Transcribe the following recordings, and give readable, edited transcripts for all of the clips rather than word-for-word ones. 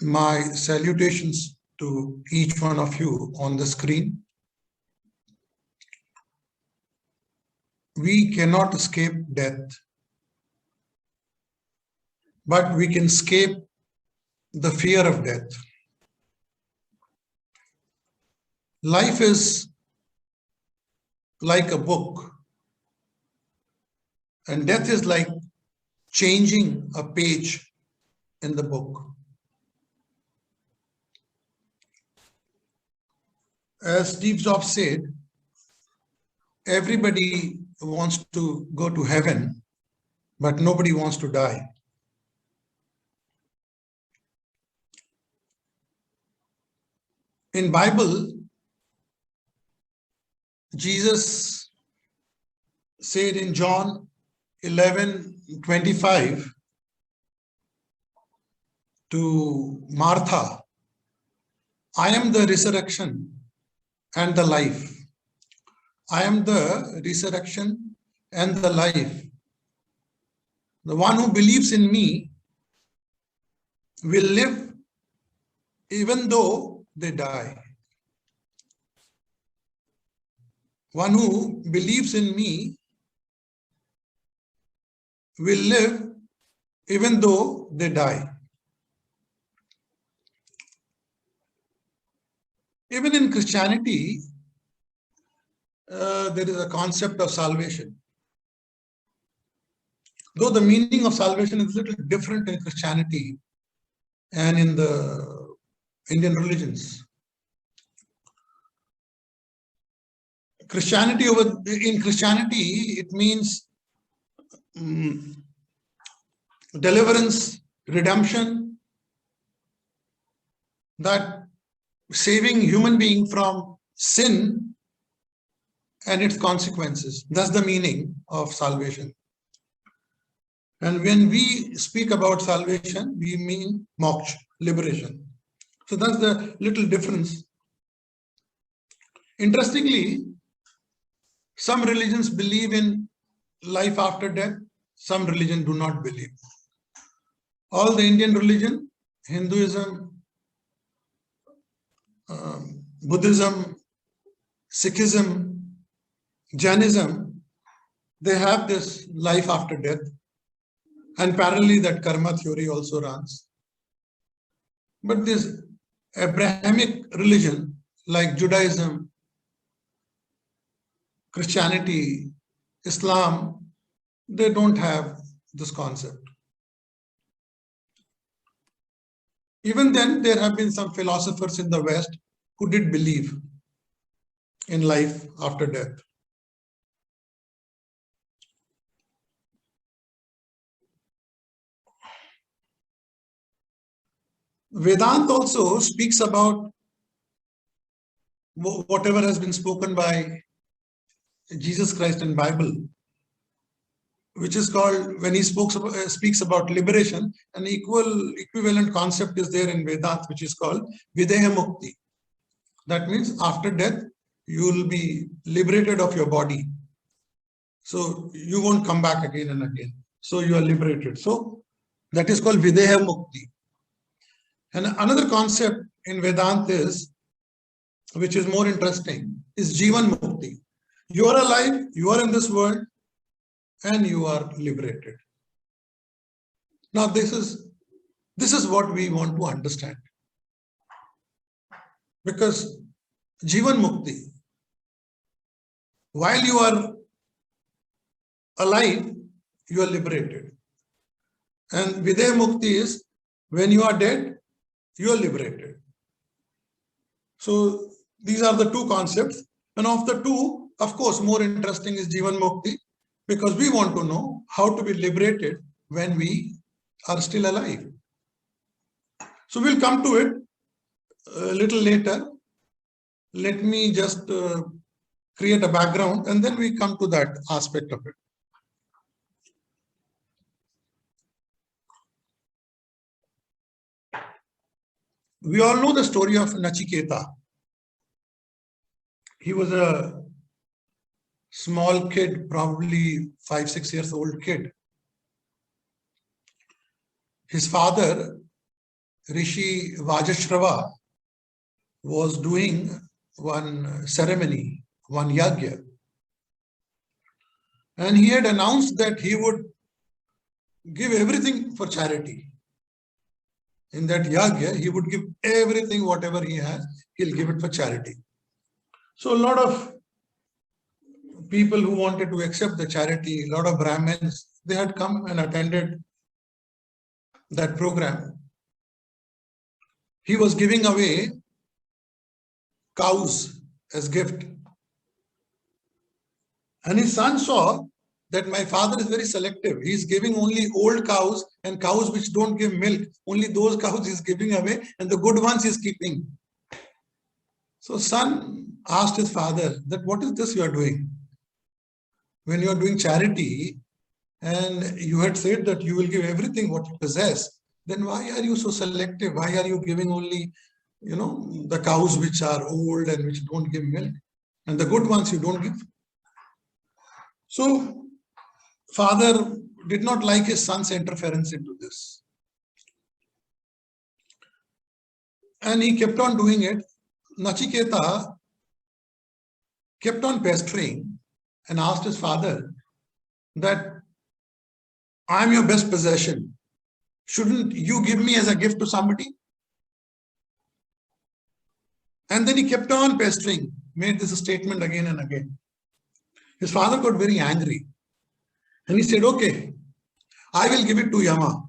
My salutations to each one of you on the screen. We cannot escape death, but we can escape the fear of death. Life is like a book, and death is like changing a page in the book. As Steve Jobs said, everybody wants to go to heaven, but nobody wants to die. In Bible, Jesus said in John 11:25 to Martha, I am the resurrection and the life. I am the resurrection and the life. The one who believes in me will live even though they die. One who believes in me will live even though they die. Even in Christianity, there is a concept of salvation. Though the meaning of salvation is a little different in Christianity and in the Indian religions. In Christianity, it means deliverance, redemption, that saving human being from sin and its consequences. That's the meaning of salvation. And when we speak about salvation, we mean moksha, liberation. So that's the little difference. Interestingly, some religions believe in life after death, some religions do not believe. All the Indian religion, Hinduism, Buddhism, Sikhism, Jainism, they have this life after death. And parallelly, that karma theory also runs. But this Abrahamic religion, like Judaism, Christianity, Islam, they don't have this concept. Even then, there have been some philosophers in the West who did believe in life after death. Vedanta also speaks about whatever has been spoken by Jesus Christ in Bible, which is called, when he speaks about liberation, an equivalent concept is there in Vedanta, which is called Videha Mukti. That means after death, you will be liberated of your body. So you won't come back again and again. So you are liberated. So that is called Videha Mukti. And another concept in Vedanta is, which is more interesting, is Jivan Mukti. You are alive, you are in this world, and you are liberated. Now this is what we want to understand. Because Jivan Mukti, while you are alive, you are liberated. And Videha Mukti is, when you are dead, you are liberated. So these are the two concepts. And of the two, of course, more interesting is Jivan Mukti, because we want to know how to be liberated when we are still alive. So we'll come to it a little later. Let me just create a background and then we come to that aspect of it. We all know the story of Nachiketa. He was a small kid, probably 5-6 years old kid. His father Rishi Vajashrava was doing one ceremony, one yagya. And he had announced that he would give everything for charity. In that yagya, he would give everything, whatever he has, he'll give it for charity. So a lot of people who wanted to accept the charity, a lot of Brahmins, they had come and attended that program. He was giving away cows as gift. And his son saw that my father is very selective. He's giving only old cows and cows which don't give milk. Only those cows he's giving away and the good ones he's keeping. So son asked his father that what is this you are doing? When you are doing charity and you had said that you will give everything what you possess, then why are you so selective? Why are you giving only, the cows which are old and which don't give milk, and the good ones you don't give? So father did not like his son's interference into this. And he kept on doing it. Nachiketa kept on pestering and asked his father that I am your best possession. Shouldn't you give me as a gift to somebody? And then he kept on pestering, made this statement again and again. His father got very angry. And he said, okay, I will give it to Yama.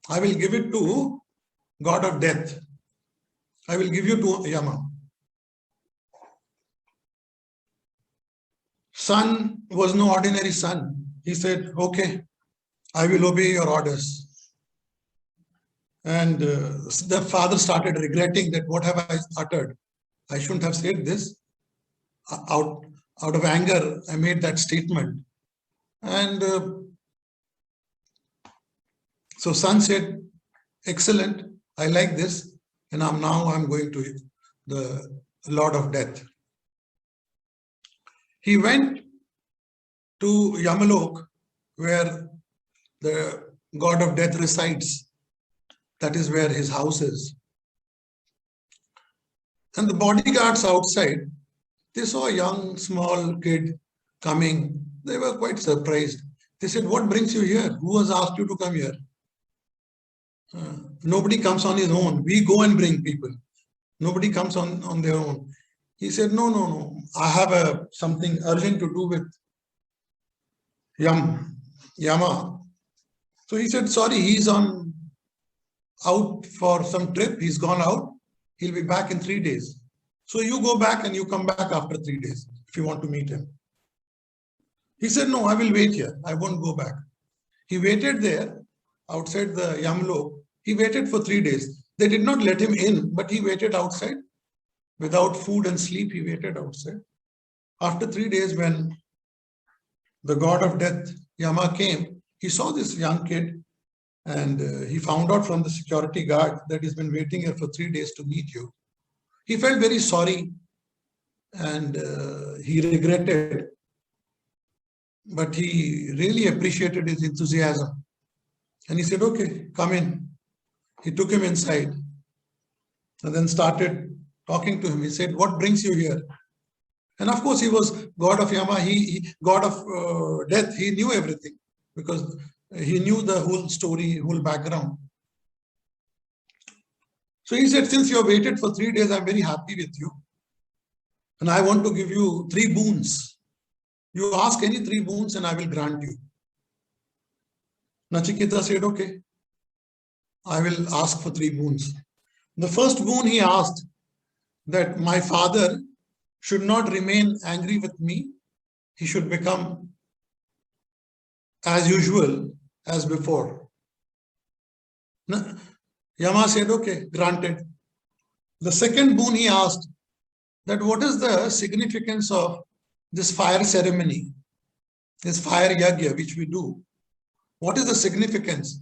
I will give it to God of death. I will give you to Yama. Son was no ordinary son. He said, okay, I will obey your orders. And the father started regretting that what have I uttered? I shouldn't have said this. Out of anger, I made that statement. And so son said, excellent, I like this. And now I'm going to the Lord of Death. He went to Yamalok, where the God of Death resides. That is where his house is. And the bodyguards outside, they saw a young, small kid coming. They were quite surprised. They said, what brings you here? Who has asked you to come here? Nobody comes on his own. We go and bring people. Nobody comes on their own. He said, no. I have something urgent to do with Yama. So he said, sorry, he's out for some trip. He's gone out. He'll be back in 3 days. So you go back and you come back after 3 days if you want to meet him. He said, no, I will wait here. I won't go back. He waited there outside the Yamlok. He waited for 3 days. They did not let him in, but he waited outside. Without food and sleep, he waited outside. After 3 days, when the God of death, Yama, came, he saw this young kid and he found out from the security guard that he's been waiting here for 3 days to meet you. He felt very sorry and he regretted, but he really appreciated his enthusiasm. And he said, okay, come in. He took him inside and then started talking to him. He said, what brings you here? And of course, he was God of Yama, God of death. He knew everything because he knew the whole story, whole background. So he said, since you have waited for 3 days, I'm very happy with you. And I want to give you 3 boons. You ask any 3 boons and I will grant you. Nachiketa said, okay, I will ask for 3 boons. The first boon he asked, that my father should not remain angry with me. He should become as usual as before. Yama said, okay, granted. The second boon he asked, that what is the significance of this fire ceremony, this fire yagya which we do? What is the significance?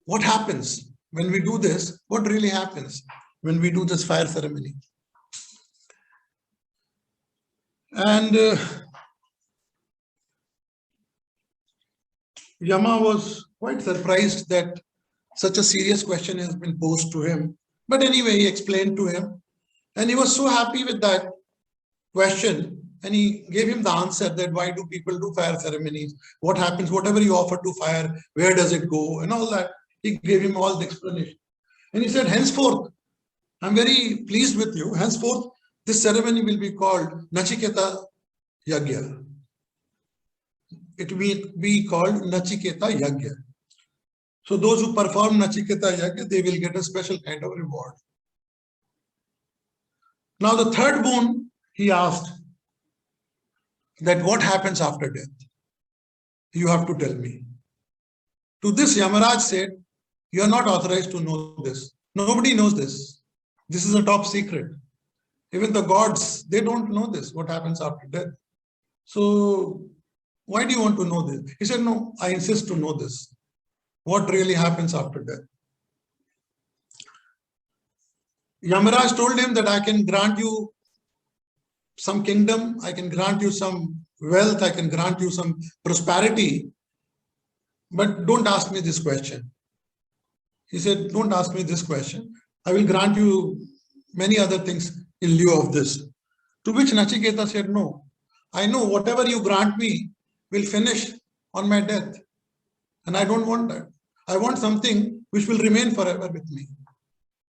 What happens when we do this? What really happens when we do this fire ceremony? And Yama was quite surprised that such a serious question has been posed to him. But anyway, he explained to him, and he was so happy with that question. And he gave him the answer that why do people do fire ceremonies? What happens? Whatever you offer to fire, where does it go? And all that. He gave him all the explanation. And he said, henceforth, I'm very pleased with you. Henceforth, this ceremony will be called Nachiketa Yagya. It will be called Nachiketa Yagya. So those who perform Nachiketa Yagya, they will get a special kind of reward. Now the third boon, he asked that what happens after death? You have to tell me. To this, Yamaraj said, you are not authorized to know this. Nobody knows this. This is a top secret. Even the gods, they don't know this, what happens after death. So why do you want to know this? He said, no, I insist to know this. What really happens after death? Yamaraj told him that I can grant you some kingdom, I can grant you some wealth, I can grant you some prosperity, but don't ask me this question. He said, don't ask me this question. I will grant you many other things in lieu of this. To which Nachiketa said, no, I know whatever you grant me will finish on my death. And I don't want that. I want something which will remain forever with me.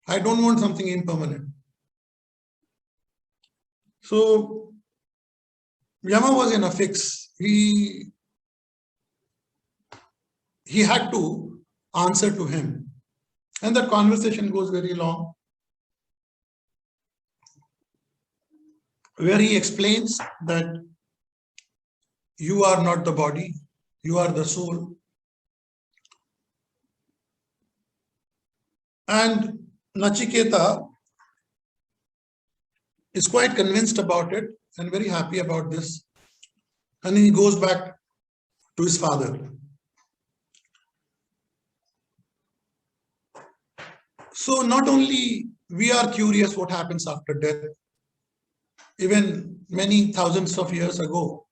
I don't want something impermanent. So Yama was in a fix. He had to answer to him. And that conversation goes very long, where he explains that you are not the body, you are the soul. And Nachiketa is quite convinced about it and very happy about this. And he goes back to his father. So not only we are curious what happens after death, even many thousands of years ago,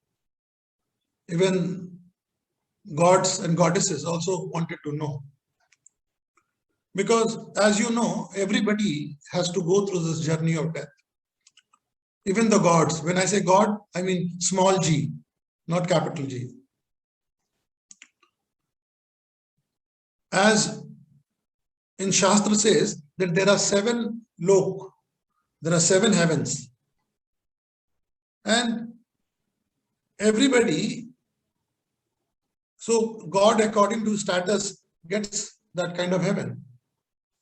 even gods and goddesses also wanted to know. Because as you know, everybody has to go through this journey of death. Even the gods. When I say God, I mean small g, not capital G. As in Shastra says that there are 7 lok, there are 7 heavens. And everybody, so God according to status gets that kind of heaven.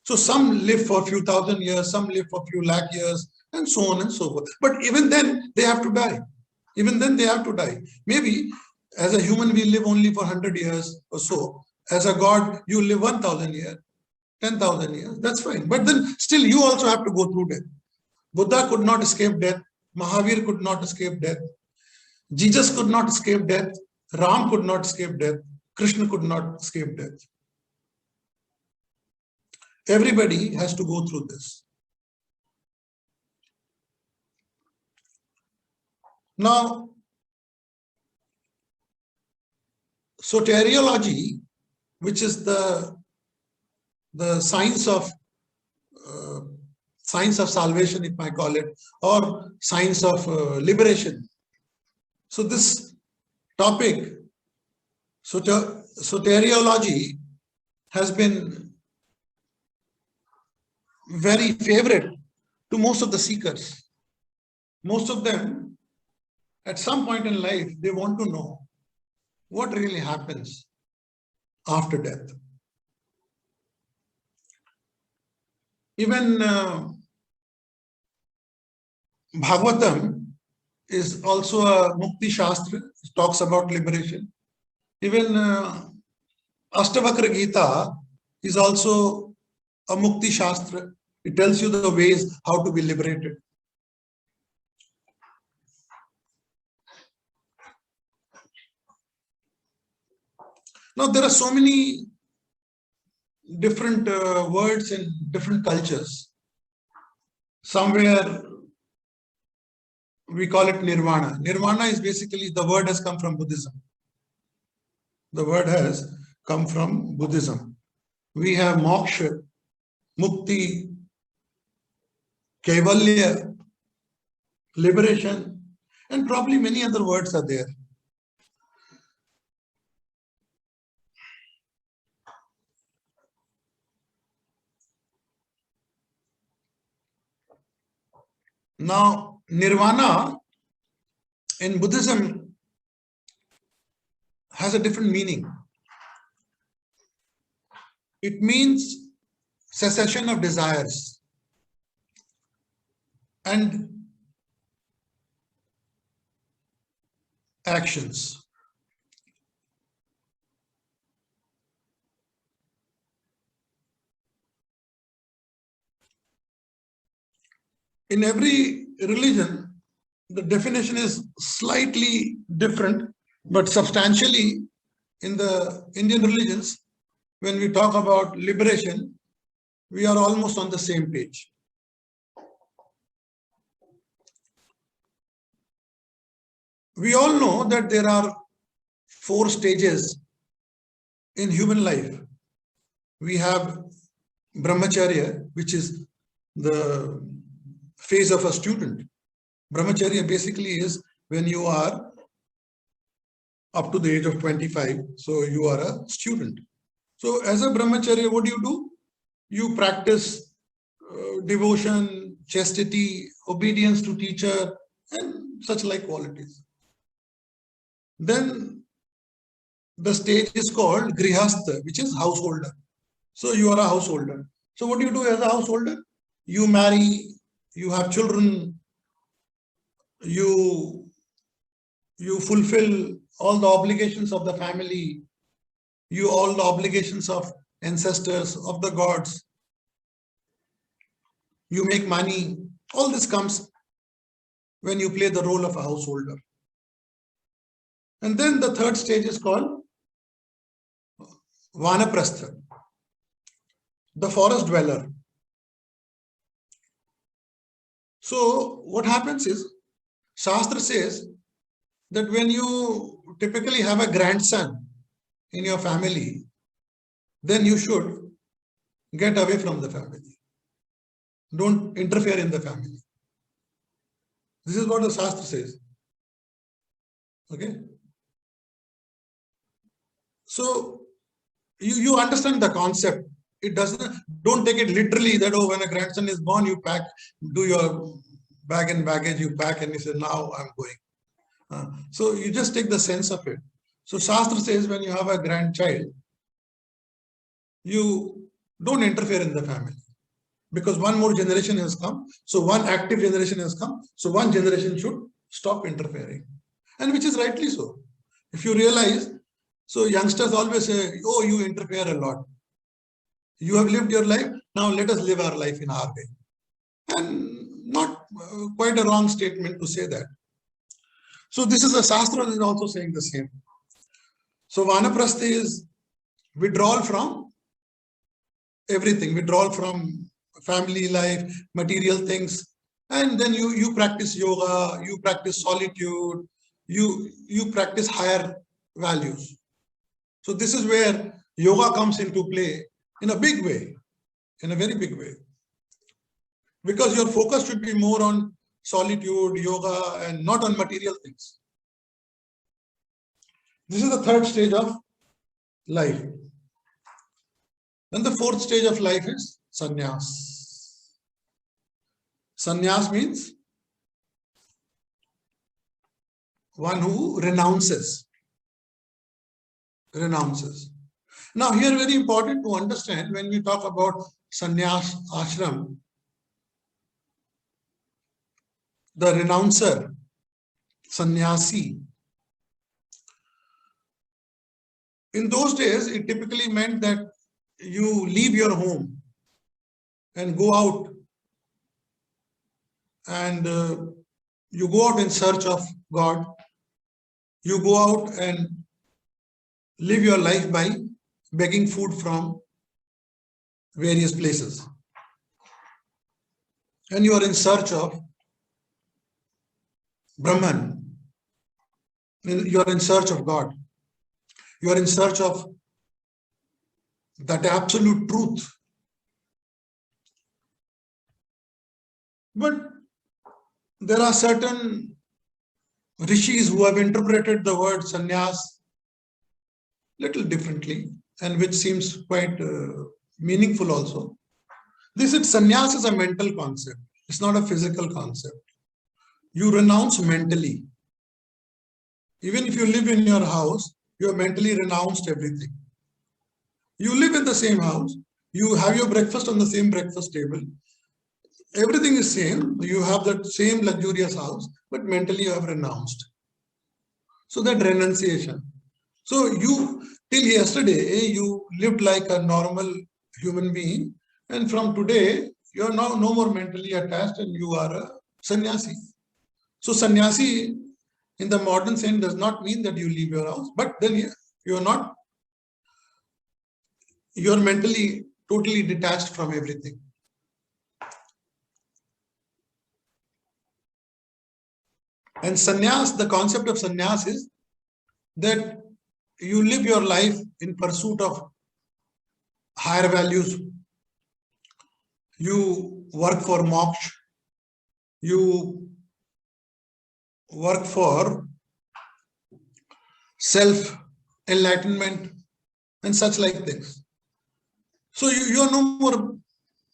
So some live for a few thousand years, some live for a few lakh years, and so on and so forth. But even then they have to die. Even then they have to die. Maybe as a human we live only for 100 years or so. As a God, you live 1,000 years. 10,000 years, that's fine. But then still you also have to go through death. Buddha could not escape death. Mahavir could not escape death. Jesus could not escape death. Ram could not escape death. Krishna could not escape death. Everybody has to go through this. Now, soteriology, which is the science of salvation, if I call it, or science of liberation. So this topic, soteriology, has been very favorite to most of the seekers. Most of them, at some point in life, they want to know what really happens after death. Even Bhagavatam is also a Mukti Shastra, it talks about liberation. Even Ashtavakra Gita is also a Mukti Shastra. It tells you the ways how to be liberated. Now there are so many different words in different cultures. Somewhere we call it nirvana. Nirvana is basically, the word has come from Buddhism. The word has come from Buddhism. we have moksha, mukti, kaivalya, liberation, and probably many other words are there. Now, nirvana in Buddhism has a different meaning. It means cessation of desires and actions. In every religion, the definition is slightly different, but substantially in the Indian religions, when we talk about liberation, we are almost on the same page. We all know that there are 4 stages in human life. We have brahmacharya, which is the phase of a student. Brahmacharya basically is when you are up to the age of 25, so you are a student. So as a brahmacharya, what do? You practice devotion, chastity, obedience to teacher, and such like qualities. Then the stage is called grihastha, which is householder. So you are a householder. So what do you do as a householder? You marry, you have children, you fulfill all the obligations of the family, all the obligations of ancestors, of the gods. You make money. All this comes when you play the role of a householder. And then the third stage is called Vanaprastha, the forest dweller. So what happens is, Shastra says that when you typically have a grandson in your family, then you should get away from the family. Don't interfere in the family. This is what the Shastra says. Okay? So you understand the concept. It doesn't, don't take it literally that, oh, when a grandson is born, you pack, do your bag and baggage, you pack and you say, now I'm going. So you just take the sense of it. So Shastra says when you have a grandchild, you don't interfere in the family, because one more generation has come. So one active generation has come. So one generation should stop interfering. And which is rightly so. If you realize, so youngsters always say, oh, you interfere a lot. You have lived your life, now let us live our life in our way. And not quite a wrong statement to say that. So this is a Shastra is also saying the same. So Vanaprastha is withdrawal from everything, withdrawal from family life, material things, and then you practice yoga, you practice solitude, you practice higher values. So this is where yoga comes into play in a big way, in a very big way, because your focus should be more on solitude, yoga, and not on material things. This is the third stage of life. Then the fourth stage of life is sannyas. Sannyas means one who renounces. Now here very important to understand, when we talk about sannyas ashram, the renouncer, sannyasi, in those days it typically meant that you leave your home and go out, and you go out in search of God. You go out and live your life by begging food from various places. And you are in search of Brahman. You are in search of God. You are in search of that absolute truth. But there are certain rishis who have interpreted the word sannyas little differently, and which seems quite meaningful also. They said sannyas is a mental concept. It's not a physical concept. You renounce mentally. Even if you live in your house, you have mentally renounced everything. You live in the same house. You have your breakfast on the same breakfast table. Everything is same. You have that same luxurious house, but mentally you have renounced. So that renunciation. So you, till yesterday, you lived like a normal human being. And from today, you are now no more mentally attached and you are a sannyasi. So sannyasi in the modern sense does not mean that you leave your house, but then you are not, you are mentally totally detached from everything. And sannyas, the concept of sannyas is that you live your life in pursuit of higher values. You work for moksha. You work for self-enlightenment and such like things. So you are no more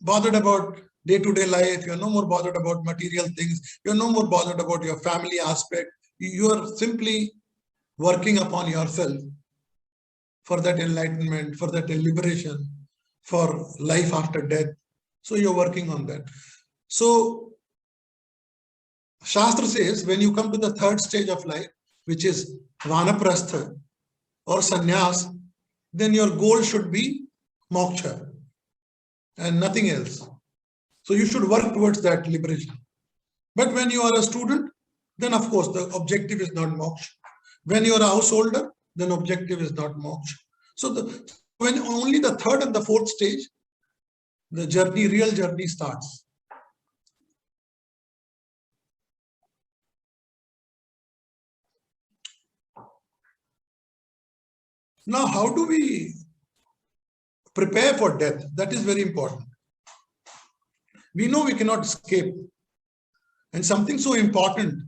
bothered about day-to-day life. You are no more bothered about material things. You are no more bothered about your family aspect. You are simply working upon yourself for that enlightenment, for that liberation, for life after death. So you're working on that. So Shastra says when you come to the third stage of life, which is Vanaprastha or Sannyas, then your goal should be moksha and nothing else. So you should work towards that liberation. But when you are a student, then of course the objective is not moksha. When you are a householder, then objective is not moksha. So when only the third and the fourth stage, the journey, real journey starts. Now, how do we prepare for death? That is very important. We know we cannot escape. And something so important,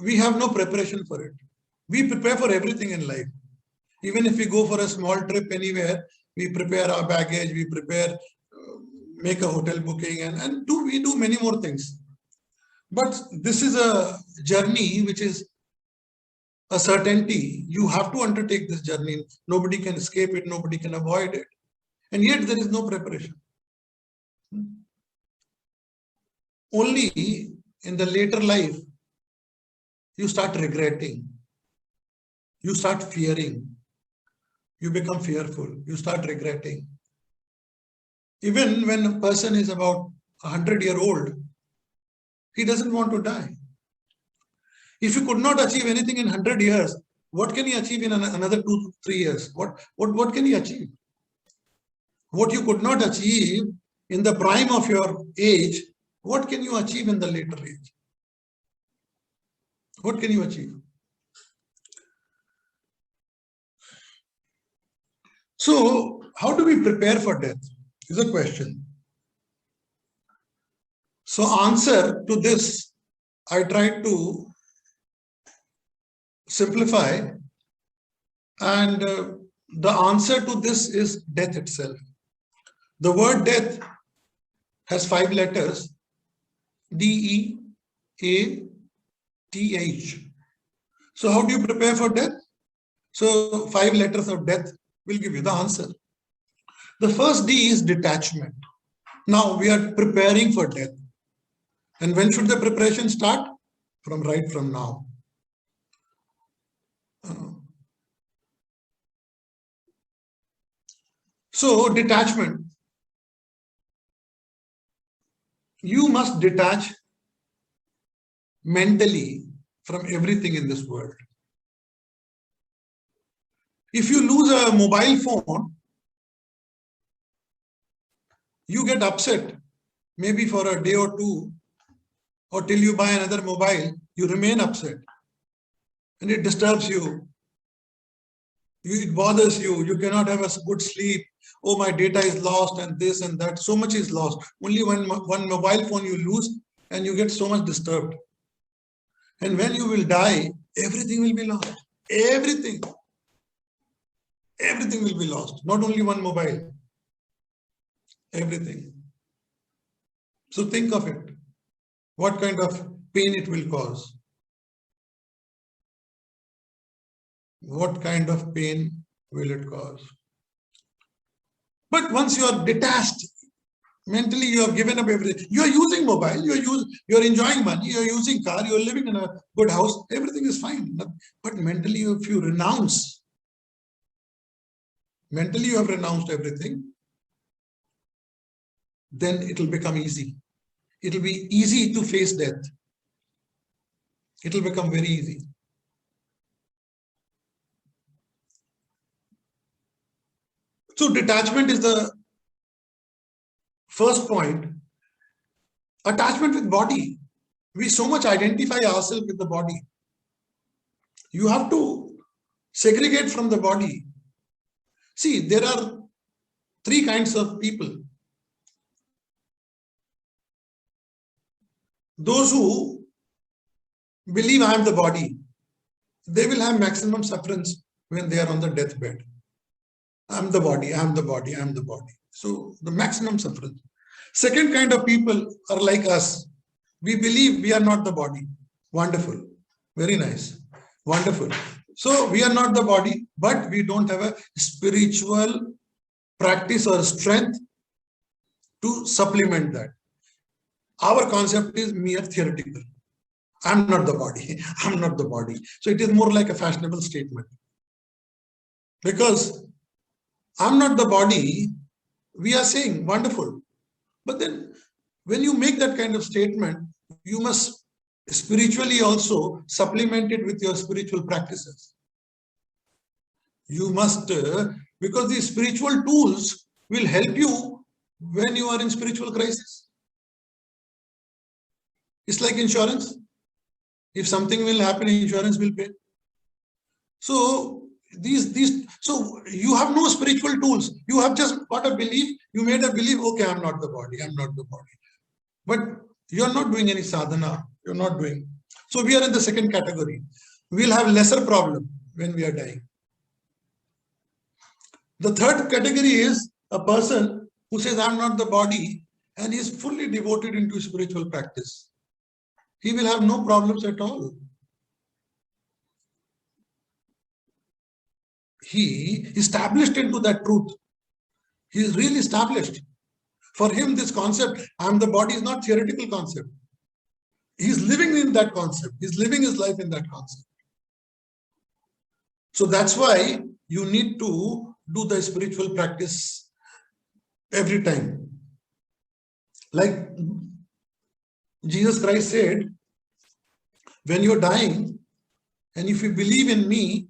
we have no preparation for it. We prepare for everything in life. Even if we go for a small trip anywhere, we prepare our baggage, we prepare, make a hotel booking, and we do many more things. But this is a journey which is a certainty. You have to undertake this journey. Nobody can escape it, nobody can avoid it. And yet there is no preparation. Only in the later life, you start regretting. You start fearing. You become fearful. You start regretting. Even when a person is about 100-year-old, he doesn't want to die. If he could not achieve anything in 100 years, what can he achieve in another 2-3 years? What can he achieve? What you could not achieve in the prime of your age, what can you achieve in the later age? What can you achieve? So, how do we prepare for death? Is a question. So, answer to this, I tried to simplify, and the answer to this is death itself. The word death has 5 letters, D-E-A-T-H. So how do you prepare for death? So 5 letters of death will give you the answer. The first D is detachment. Now we are preparing for death. And when should the preparation start? Right from now. So detachment. You must detach mentally from everything in this world. If you lose a mobile phone, you get upset, maybe for a day or two, or till you buy another mobile, you remain upset. And it disturbs you. It bothers you. You cannot have a good sleep. Oh, my data is lost and this and that. So much is lost. Only one mobile phone you lose and you get so much disturbed. And when you will die, everything will be lost. Everything. Everything will be lost. Not only one mobile. Everything. So think of it. What kind of pain it will cause? What kind of pain will it cause? But once you are detached, mentally you have given up everything. You are using mobile, you are enjoying money, you are using car, you are living in a good house, everything is fine. But mentally, if you renounce, mentally you have renounced everything, then it will become easy. It will be easy to face death. It will become very easy. So detachment is the first point. Attachment with body. We so much identify ourselves with the body. You have to segregate from the body. See, there are three kinds of people. Those who believe I am the body, they will have maximum sufferance when they are on the deathbed. I am the body, I am the body, I am the body. So the maximum sufferance. Second kind of people are like us. We believe we are not the body. Wonderful. Very nice. Wonderful. So we are not the body, but we don't have a spiritual practice or strength to supplement that. Our concept is mere theoretical. I'm not the body. I'm not the body. So it is more like a fashionable statement. Because I'm not the body, we are saying wonderful. But then when you make that kind of statement, you must spiritually also supplement it with your spiritual practices. You must, because these spiritual tools will help you when you are in spiritual crisis. It's like insurance. If something will happen, insurance will pay. So so you have no spiritual tools. You have just got a belief. You made a belief, okay, I'm not the body. I'm not the body. But you're not doing any sadhana. You're not doing. So we are in the second category. We'll have lesser problem when we are dying. The third category is a person who says, I'm not the body, and is fully devoted into spiritual practice. He will have no problems at all. He established into that truth. He is really established. For him, this concept, I am the body, is not theoretical concept. He is living in that concept. He is living his life in that concept. So that's why you need to do the spiritual practice every time. Like Jesus Christ said, when you're dying, and if you believe in me,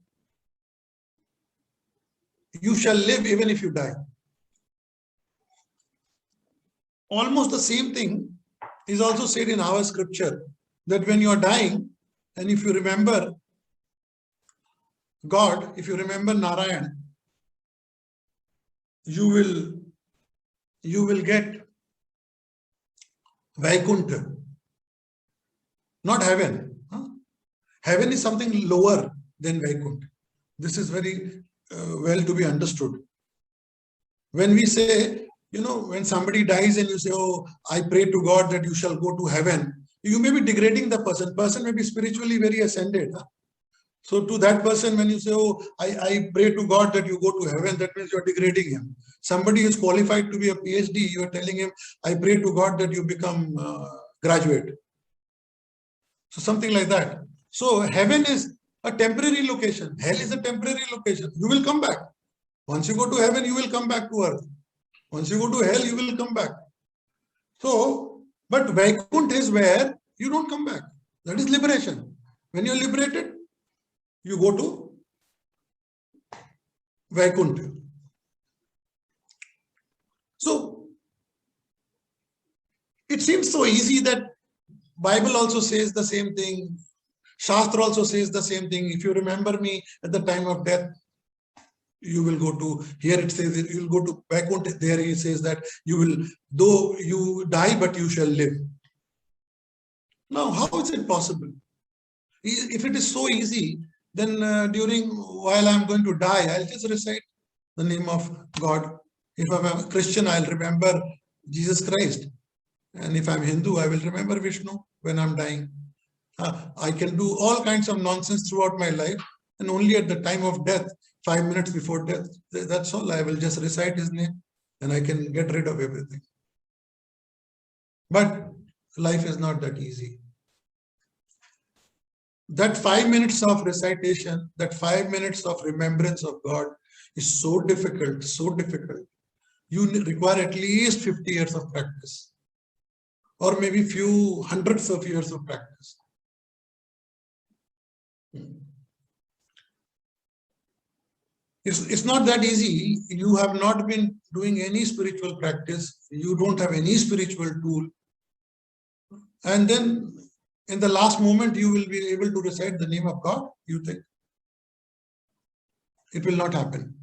you shall live even if you die. Almost the same thing is also said in our scripture, that when you are dying, and if you remember God, if you remember Narayan, you will get Vaikuntha, not heaven. Heaven is something lower than Vaikuntha. This is very well to be understood. When we say, when somebody dies and you say, oh, I pray to God that you shall go to heaven, you may be degrading the person. Person may be spiritually very ascended. So to that person, when you say, oh, I pray to God that you go to heaven, that means you're degrading him. Somebody is qualified to be a PhD, you are telling him, I pray to God that you become graduate. So something like that. So heaven is a temporary location. Hell is a temporary location. You will come back. Once you go to heaven, you will come back to earth. Once you go to hell, you will come back. So, but Vaikuntha is where you don't come back. That is liberation. When you're liberated, you go to Vaikuntha. So, it seems so easy that Bible also says the same thing. Shastra also says the same thing. If you remember me at the time of death, you will go to, here it says you will go to Vaikuntha, there he says that you will, though you die, but you shall live. Now, how is it possible? If it is so easy, then while I'm going to die, I'll just recite the name of God. If I'm a Christian, I'll remember Jesus Christ. And if I'm Hindu, I will remember Vishnu when I'm dying. I can do all kinds of nonsense throughout my life, and only at the time of death, 5 minutes before death, that's all. I will just recite his name and I can get rid of everything. But life is not that easy. That 5 minutes of recitation, that 5 minutes of remembrance of God is so difficult, so difficult. You require at least 50 years of practice, or maybe few hundreds of years of practice. It's not that easy. You have not been doing any spiritual practice. You don't have any spiritual tool. And then in the last moment, you will be able to recite the name of God, you think? It will not happen.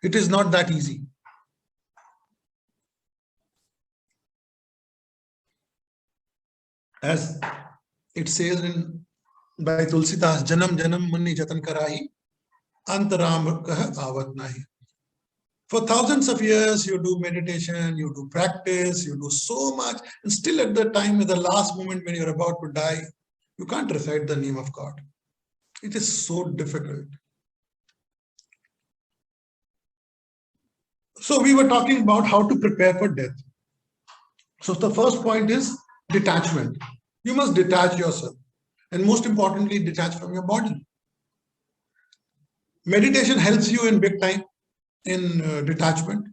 It is not that easy. As it says by Tulsidas, Janam Janam Munni Jatan Karahi, Antaram Kah Avat Nahi. For thousands of years, you do meditation, you do practice, you do so much, and still at the time, at the last moment when you're about to die, you can't recite the name of God. It is so difficult. So we were talking about how to prepare for death. So the first point is detachment. You must detach yourself, and most importantly, detach from your body. Meditation helps you in big time in detachment.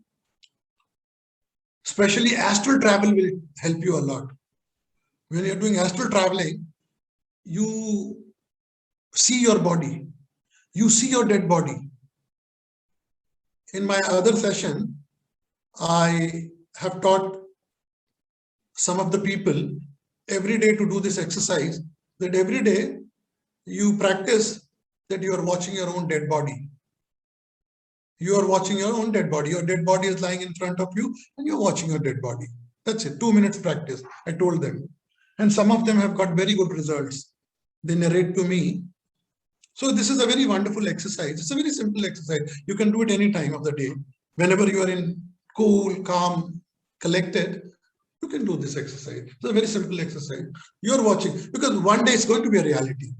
Especially astral travel will help you a lot. When you're doing astral traveling, you see your body, you see your dead body. In my other session, I have taught some of the people every day to do this exercise, that every day you practice that you are watching your own dead body. You are watching your own dead body. Your dead body is lying in front of you and you're watching your dead body. That's it. 2 minutes practice. I told them. And some of them have got very good results. They narrate to me. So this is a very wonderful exercise. It's a very simple exercise. You can do it any time of the day. Whenever you are in cool, calm, collected, you can do this exercise. It's a very simple exercise. You're watching, because one day it's going to be a reality.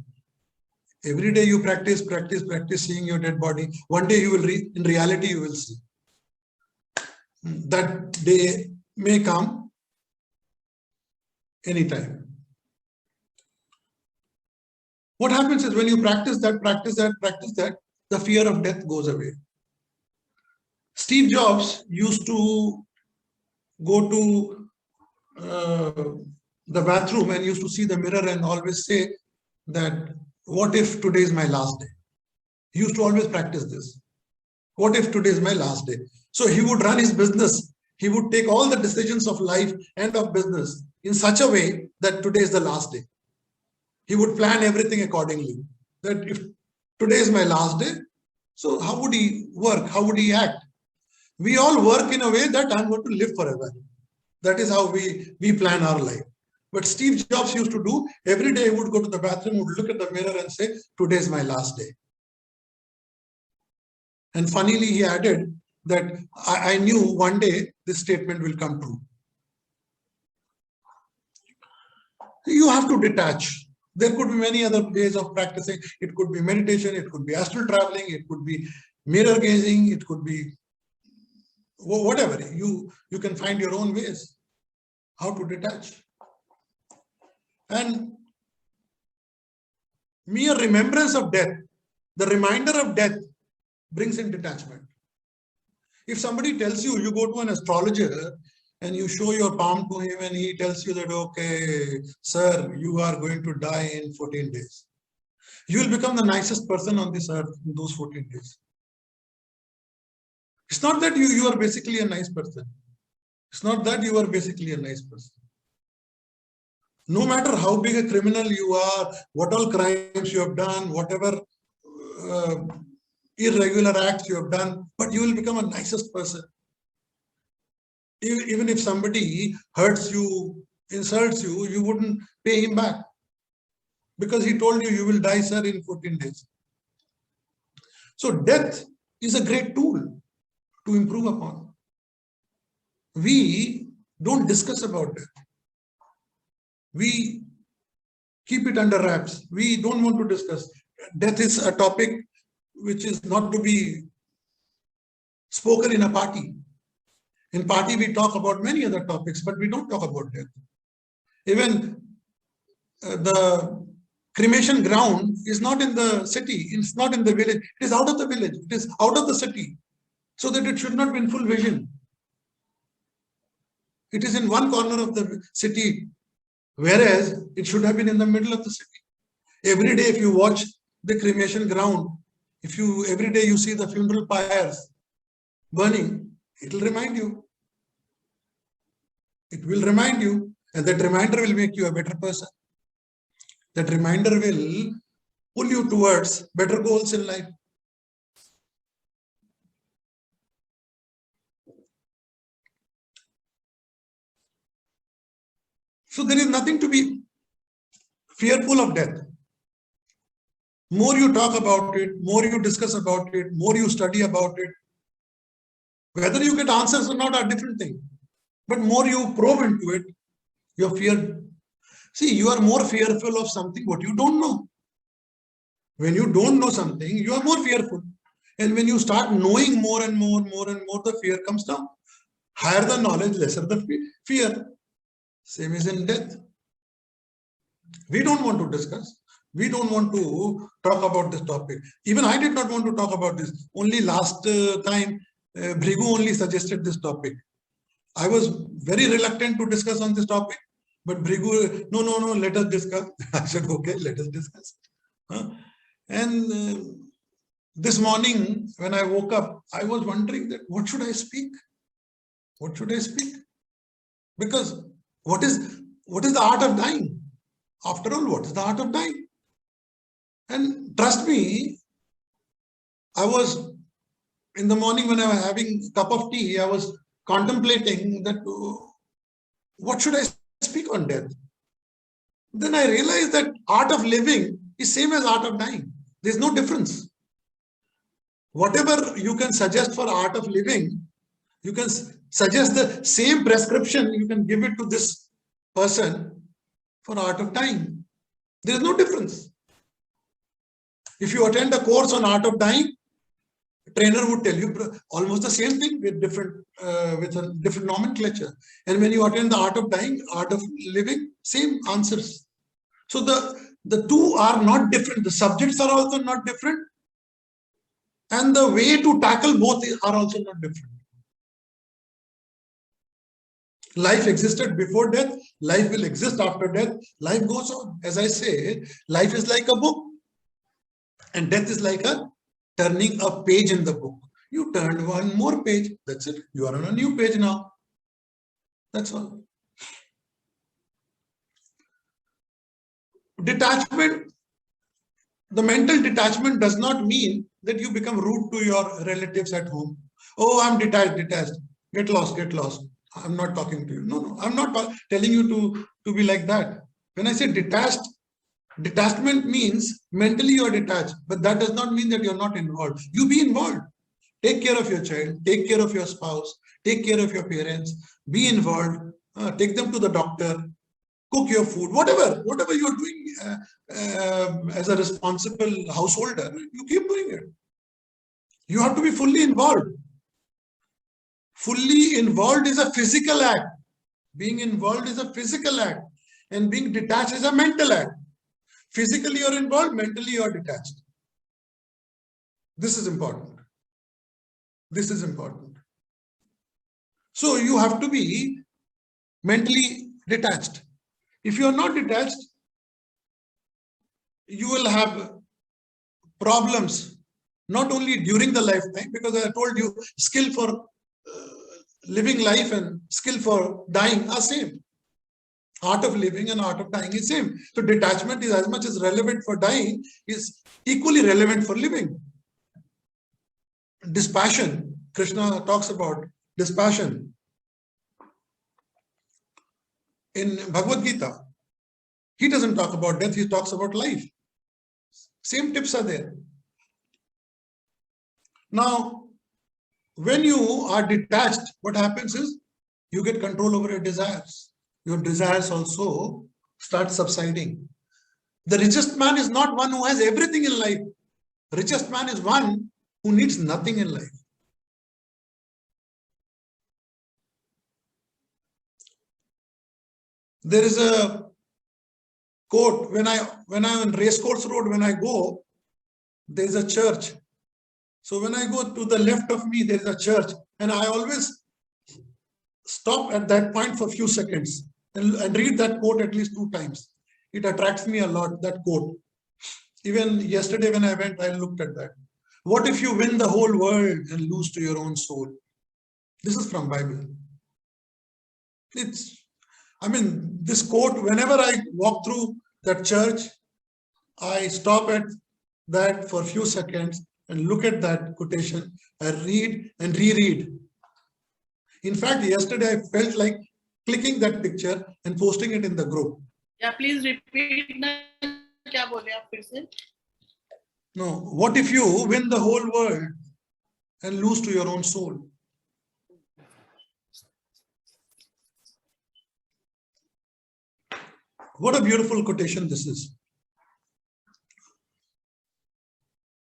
Every day you practice seeing your dead body. One day you will in reality you will see. That day may come anytime. What happens is when you practice that, the fear of death goes away. Steve Jobs used to go to the bathroom and used to see the mirror and always say that, what if today is my last day? He used to always practice this. What if today is my last day? So he would run his business. He would take all the decisions of life and of business in such a way that today is the last day. He would plan everything accordingly. That if today is my last day, so how would he work? How would he act? We all work in a way that I'm going to live forever. That is how we plan our life. But Steve Jobs used to do, every day he would go to the bathroom, would look at the mirror and say, today is my last day. And funnily, he added that I knew one day this statement will come true. You have to detach. There could be many other ways of practicing. It could be meditation, it could be astral traveling, it could be mirror gazing, it could be whatever. You can find your own ways how to detach. And mere remembrance of death, the reminder of death, brings in detachment. If somebody tells you, you go to an astrologer and you show your palm to him and he tells you that, okay, sir, you are going to die in 14 days. You will become the nicest person on this earth in those 14 days. It's not that you are basically a nice person. It's not that you are basically a nice person. No matter how big a criminal you are, what all crimes you have done, whatever irregular acts you have done, but you will become a nicest person. Even if somebody hurts you, insults you, you wouldn't pay him back because he told you, you will die, sir, in 14 days. So death is a great tool to improve upon. We don't discuss about death. We keep it under wraps. We don't want to discuss. Death is a topic which is not to be spoken in a party. In party, we talk about many other topics, but we don't talk about death. Even the cremation ground is not in the city, it's not in the village, it is out of the village, it is out of the city, so that it should not be in full vision. It is in one corner of the city, whereas it should have been in the middle of the city. Every day, if you watch the cremation ground, every day you see the funeral pyres burning, it will remind you. It will remind you, and that reminder will make you a better person. That reminder will pull you towards better goals in life. So there is nothing to be fearful of death. More you talk about it, more you discuss about it, more you study about it. Whether you get answers or not are different thing. But more you probe into it, your fear. See, you are more fearful of something what you don't know. When you don't know something, you are more fearful. And when you start knowing more and more, the fear comes down. Higher the knowledge, lesser the fear. Same as in death. We don't want to discuss. We don't want to talk about this topic. Even I did not want to talk about this. Only last time, Bhrigu only suggested this topic. I was very reluctant to discuss on this topic. But Bhrigu, no, let us discuss. I said, okay, let us discuss. And this morning, when I woke up, I was wondering that what should I speak? What should I speak? Because what is the art of dying? After all, what is the art of dying? And trust me, I was, in the morning when I was having a cup of tea, I was contemplating that, what should I speak on death? Then I realized that art of living is same as art of dying. There's no difference. Whatever you can suggest for art of living, you can suggest the same prescription, you can give it to this person for art of dying. There is no difference. If you attend a course on art of dying, a trainer would tell you almost the same thing with a different nomenclature. And when you attend the art of dying, art of living, same answers. So the two are not different. The subjects are also not different. And the way to tackle both are also not different. Life existed before death. Life will exist after death. Life goes on. As I say, life is like a book. And death is like turning a page in the book. You turned one more page. That's it. You are on a new page now. That's all. Detachment. The mental detachment does not mean that you become rude to your relatives at home. Oh, I'm detached. Get lost. I'm not talking to you. No, I'm not telling you to be like that. When I say detached, detachment means mentally you're detached, but that does not mean that you're not involved. You be involved. Take care of your child, take care of your spouse, take care of your parents, be involved, take them to the doctor, cook your food, whatever you're doing as a responsible householder, you keep doing it. You have to be fully involved. Fully involved is a physical act. Being involved is a physical act. And being detached is a mental act. Physically you're involved, mentally you're detached. This is important. This is important. So you have to be mentally detached. If you are not detached, you will have problems, not only during the lifetime, because I told you, skill for living life and skill for dying are same. Art of living and art of dying is same. So detachment is as much as relevant for dying, is equally relevant for living. dispassion. Krishna talks about dispassion in Bhagavad Gita. He doesn't talk about death, he talks about life. Same tips are there. Now, when you are detached, what happens is you get control over your desires. Your desires also start subsiding. The richest man is not one who has everything in life. The richest man is one who needs nothing in life. There is a quote, when I'm on Racecourse Road, when I go, there's a church. So when I go to the left of me, there's a church, and I always stop at that point for a few seconds and read that quote at least 2 times. It attracts me a lot, that quote. Even yesterday when I went, I looked at that. What if you win the whole world and lose to your own soul? This is from Bible. This quote, whenever I walk through that church, I stop at that for a few seconds and look at that quotation. I read and reread. In fact, yesterday I felt like clicking that picture and posting it in the group. Yeah, please repeat. क्या बोले आप फिर से? No, what if you win the whole world and lose to your own soul? What a beautiful quotation this is.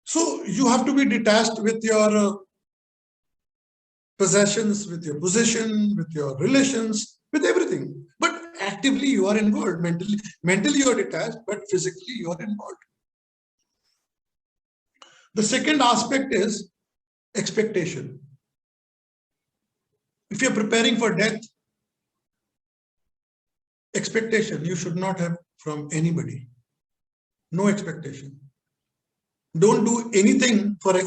So you have to be detached with your possessions, with your position, with your relations, with everything. But actively you are involved. Mentally you are detached, but physically you are involved. The second aspect is expectation. If you're preparing for death, expectation you should not have from anybody. No expectation. Don't do anything for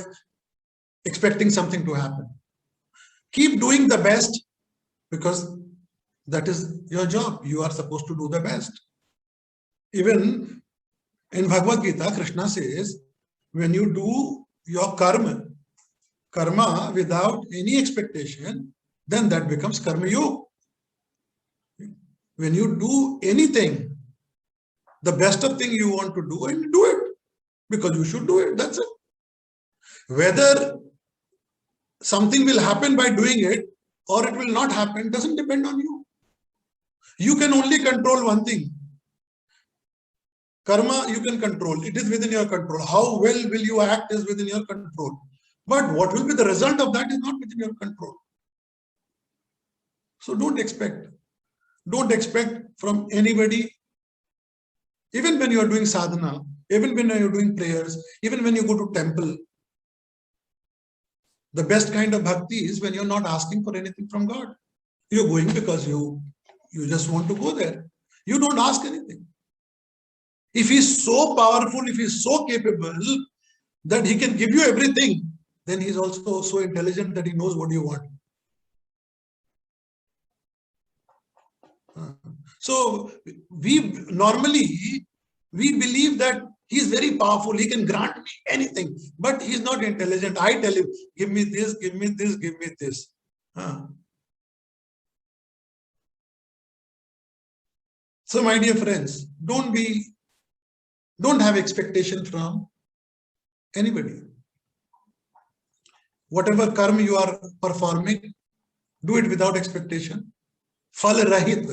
expecting something to happen. Keep doing the best because that is your job. You are supposed to do the best. Even in Bhagavad Gita, Krishna says, when you do your karma without any expectation, then that becomes karma yoga. When you do anything, the best of thing you want to do, and do it because you should do it. That's it. Whether something will happen by doing it or it will not happen doesn't depend on you. You can only control one thing. Karma you can control. It is within your control. How well will you act is within your control. But what will be the result of that is not within your control. So don't expect. Don't expect from anybody. Even when you are doing sadhana, even when you are doing prayers, even when you go to temple, the best kind of bhakti is when you're not asking for anything from God. You're going because you just want to go there. You don't ask anything. If he's so powerful, if he's so capable that he can give you everything, then he's also so intelligent that he knows what you want. So we believe that he's very powerful, he can grant me anything, but he's not intelligent. I tell him, give me this, give me this, give me this. So my dear friends, don't have expectation from anybody. Whatever karma you are performing, do it without expectation. Phal rahit,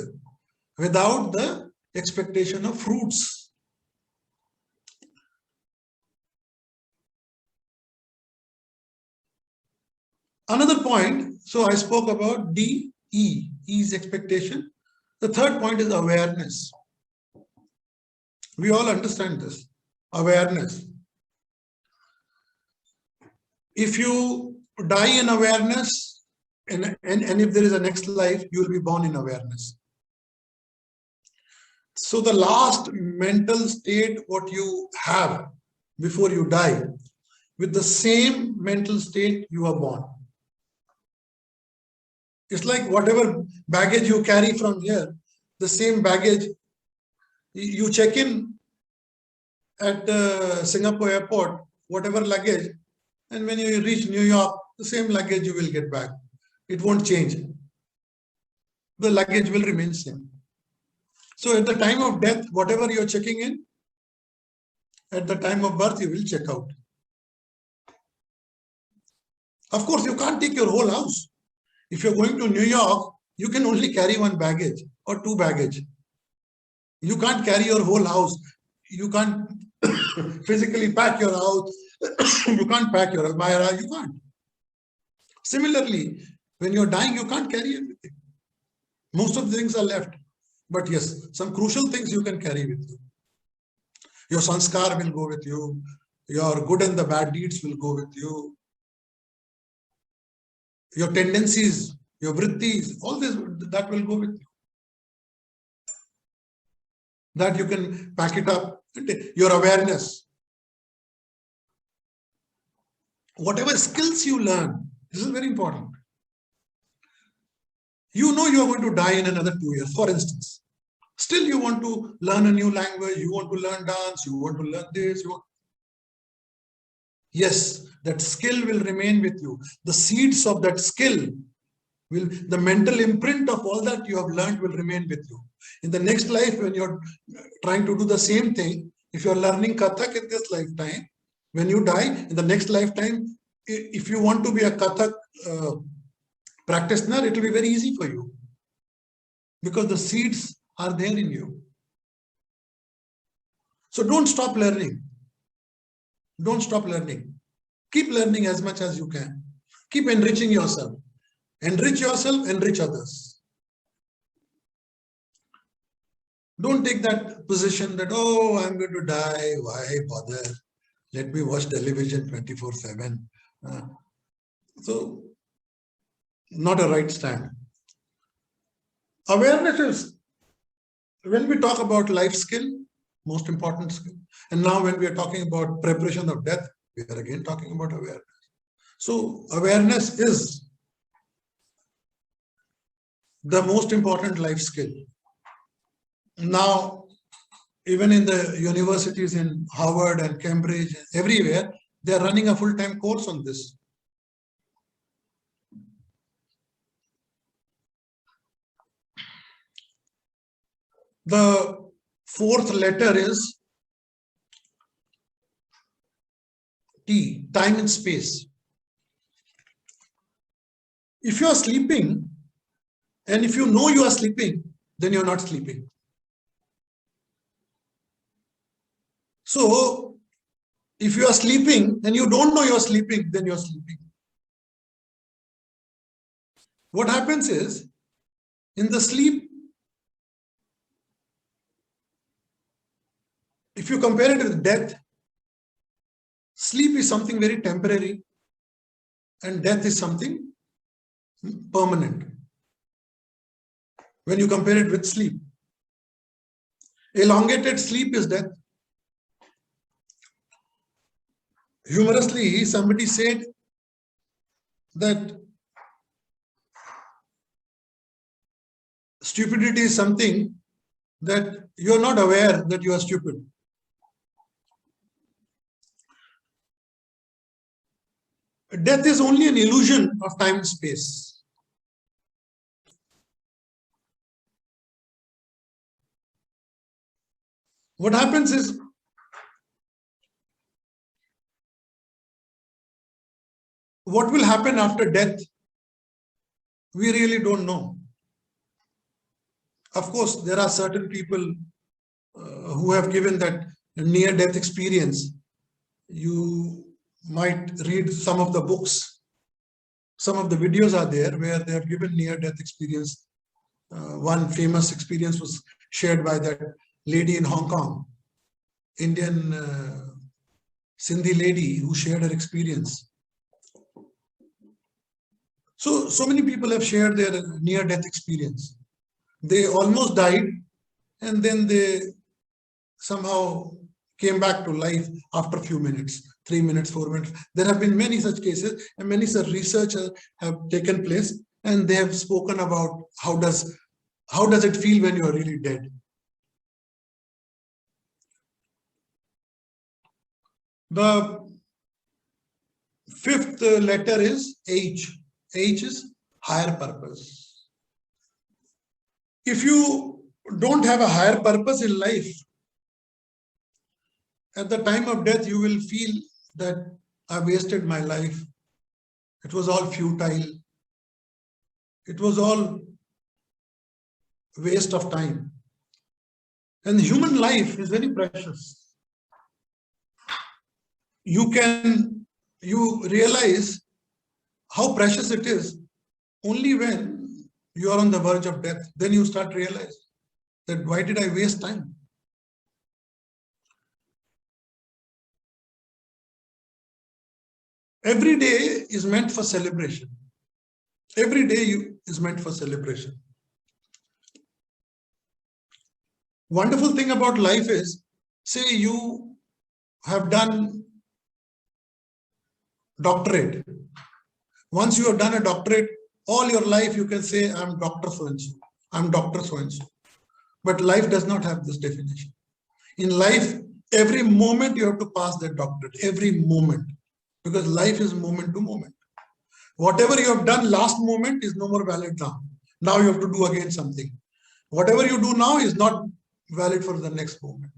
without the expectation of fruits. Another point, so I spoke about D, E. E is expectation. The third point is awareness. We all understand this. Awareness. If you die in awareness, and if there is a next life, you will be born in awareness. So the last mental state what you have before you die, with the same mental state you are born. It's like whatever baggage you carry from here, the same baggage, you check in at Singapore airport, whatever luggage, And when you reach New York, the same luggage you will get back. It won't change. The luggage will remain same. So at the time of death, whatever you're checking in, at the time of birth, you will check out. Of course, you can't take your whole house. If you're going to New York, you can only carry one baggage or two baggage. You can't carry your whole house. You can't physically pack your house. You can't pack your Almira. You can't. Similarly, when you're dying, you can't carry everything. Most of the things are left. But yes, some crucial things you can carry with you. Your sanskar will go with you. Your good and the bad deeds will go with you. Your tendencies, your vrittis, all this, that will go with you. That you can pack it up. Your awareness. Whatever skills you learn, this is very important. You know you are going to die in another 2 years, for instance. Still you want to learn a new language, you want to learn dance, you want to learn this. Yes, that skill will remain with you. The seeds of that skill will, the mental imprint of all that you have learned will remain with you. In the next life, when you're trying to do the same thing, if you're learning Kathak in this lifetime, when you die, in the next lifetime, if you want to be a Kathak practitioner, it will be very easy for you. Because the seeds are there in you. So don't stop learning. Don't stop learning. Keep learning as much as you can. Keep enriching yourself. Enrich yourself, enrich others. Don't take that position that, oh, I'm going to die. Why bother? Let me watch television 24/7. So, not a right stand. Awareness is, when we talk about life skill, most important skill. And now when we are talking about preparation of death, we are again talking about awareness. So awareness is the most important life skill. Now, even in the universities in Harvard and Cambridge, everywhere, they are running a full-time course on this. The fourth letter is T, time and space. If you are sleeping, and if you know you are sleeping, then you're not sleeping. So, if you are sleeping and you don't know you're sleeping, then you're sleeping. What happens is, in the sleep, if you compare it with death, sleep is something very temporary and death is something permanent. When you compare it with sleep, elongated sleep is death. Humorously, somebody said that stupidity is something that you are not aware that you are stupid. Death is only an illusion of time and space. What happens is, what will happen after death, we really don't know. Of course, there are certain people who have given that near-death experience. You might read some of the books. Some of the videos are there where they have given near-death experience. One famous experience was shared by that lady in Hong Kong, Indian Sindhi lady who shared her experience. So many people have shared their near-death experience. They almost died and then they somehow came back to life after a few minutes, 3 minutes, 4 minutes. There have been many such cases and many such research have taken place, and they have spoken about how does it feel when you are really dead. The fifth letter is H. H is higher purpose. If you don't have a higher purpose in life, at the time of death, you will feel that I wasted my life. It was all futile. It was all waste of time. And human life is very precious. You realize how precious it is only when you are on the verge of death. Then you start realizing that why did I waste time? Every day is meant for celebration. Every day is meant for celebration. Wonderful thing about life is, say you have done doctorate. Once you have done a doctorate, all your life you can say, I'm Dr. So-and-so, I'm Dr. So-and-so. But life does not have this definition. In life, every moment you have to pass that doctorate, every moment, because life is moment to moment. Whatever you have done last moment is no more valid now. Now you have to do again something. Whatever you do now is not valid for the next moment.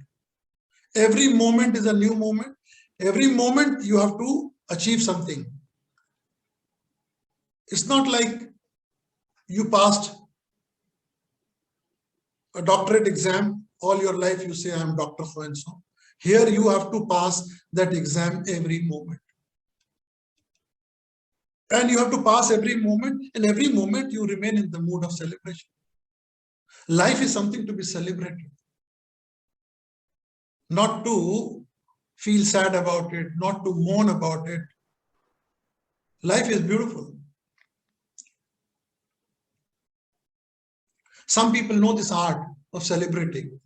Every moment is a new moment. Every moment you have to achieve something. It's not like you passed a doctorate exam, all your life you say, I'm Dr. So-and-so. Here you have to pass that exam every moment. And you have to pass every moment, and every moment you remain in the mood of celebration. Life is something to be celebrated. Not to feel sad about it, not to mourn about it. Life is beautiful. Some people know this art of celebrating.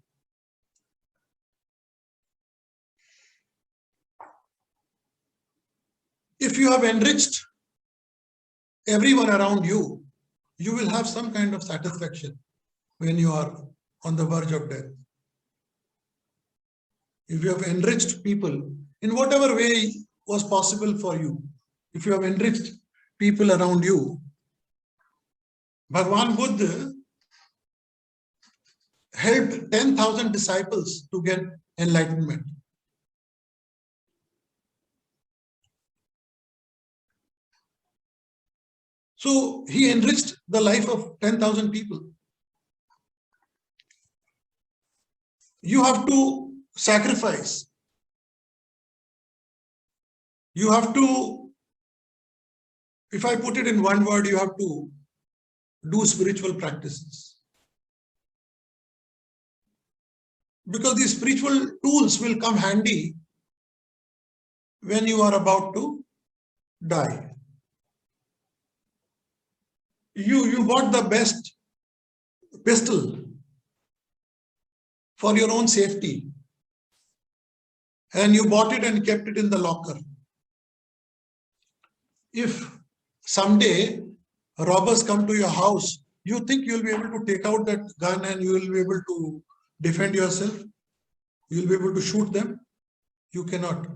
If you have enriched everyone around you, you will have some kind of satisfaction when you are on the verge of death. If you have enriched people in whatever way was possible for you, if you have enriched people around you, Bhagwan Buddha helped 10,000 disciples to get enlightenment. So he enriched the life of 10,000 people. You have to sacrifice. You have to, if I put it in one word, you have to do spiritual practices. Because these spiritual tools will come handy when you are about to die. You bought the best pistol for your own safety, and you bought it and kept it in the locker. If someday robbers come to your house, you think you'll be able to take out that gun and you will be able to defend yourself? You'll be able to shoot them? You cannot.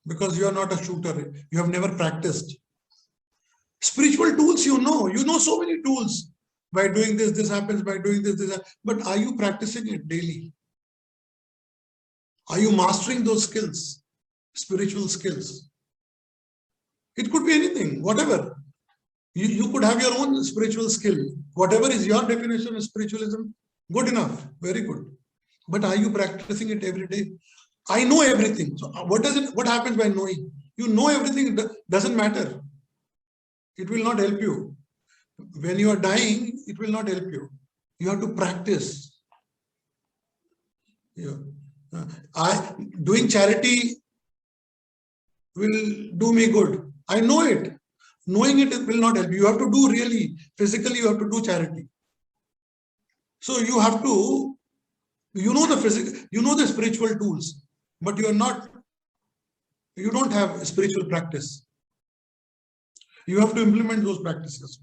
Because you are not a shooter. You have never practiced. Spiritual tools, you know so many tools. By doing this, this happens. By doing this, this happens. But are you practicing it daily? Are you mastering those skills? Spiritual skills. It could be anything, whatever. You could have your own spiritual skill. Whatever is your definition of spiritualism, good enough, very good. But are you practicing it every day? I know everything. So what happens by knowing? You know everything, it doesn't matter. It will not help you. When you are dying, it will not help you. You have to practice. Doing charity will do me good. I know it. Knowing it will not help you. You have to do really, physically you have to do charity. So you have to, you know the spiritual tools, but you don't have spiritual practice. You have to implement those practices.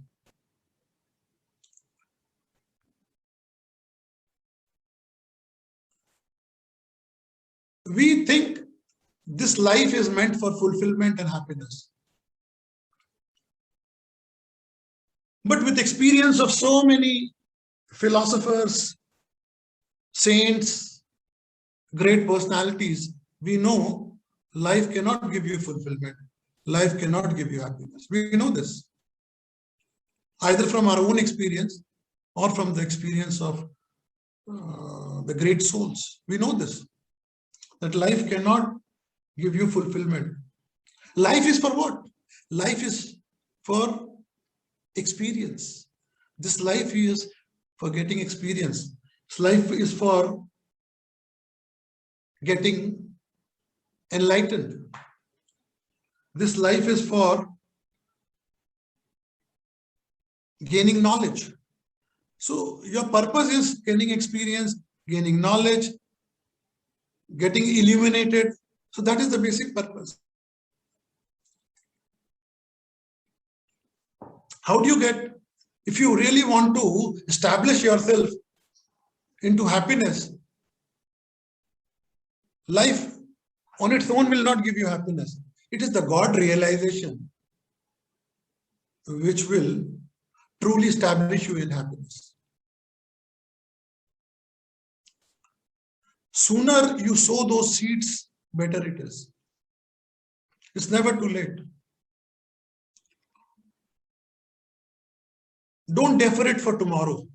We think this life is meant for fulfillment and happiness. But with experience of so many philosophers, saints, great personalities, we know life cannot give you fulfillment. Life cannot give you happiness. We know this, either from our own experience or from the experience of the great souls. We know this, that life cannot give you fulfillment. Life is for what? Life is for experience. This life is for getting experience. This life is for getting enlightened. This life is for gaining knowledge. So your purpose is gaining experience, gaining knowledge, getting illuminated. So that is the basic purpose. How do you get, if you really want to establish yourself into happiness, life on its own will not give you happiness. It is the God realization which will truly establish you in happiness. Sooner you sow those seeds, better it is. It's never too late. Don't defer it for tomorrow.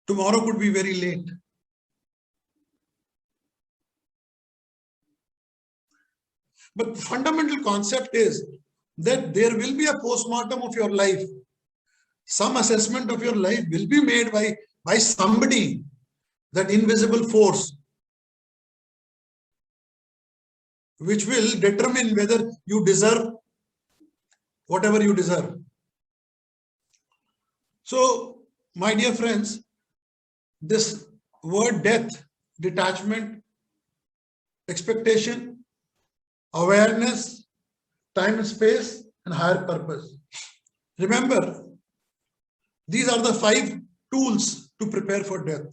Tomorrow could be very late. But the fundamental concept is that there will be a postmortem of your life. Some assessment of your life will be made by somebody, that invisible force, which will determine whether you deserve whatever you deserve. So, my dear friends, this word death, detachment, expectation, awareness, time and space, and higher purpose. Remember, these are the 5 tools to prepare for death.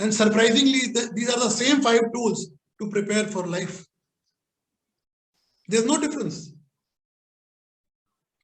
And surprisingly, these are the same 5 tools to prepare for life. There's no difference.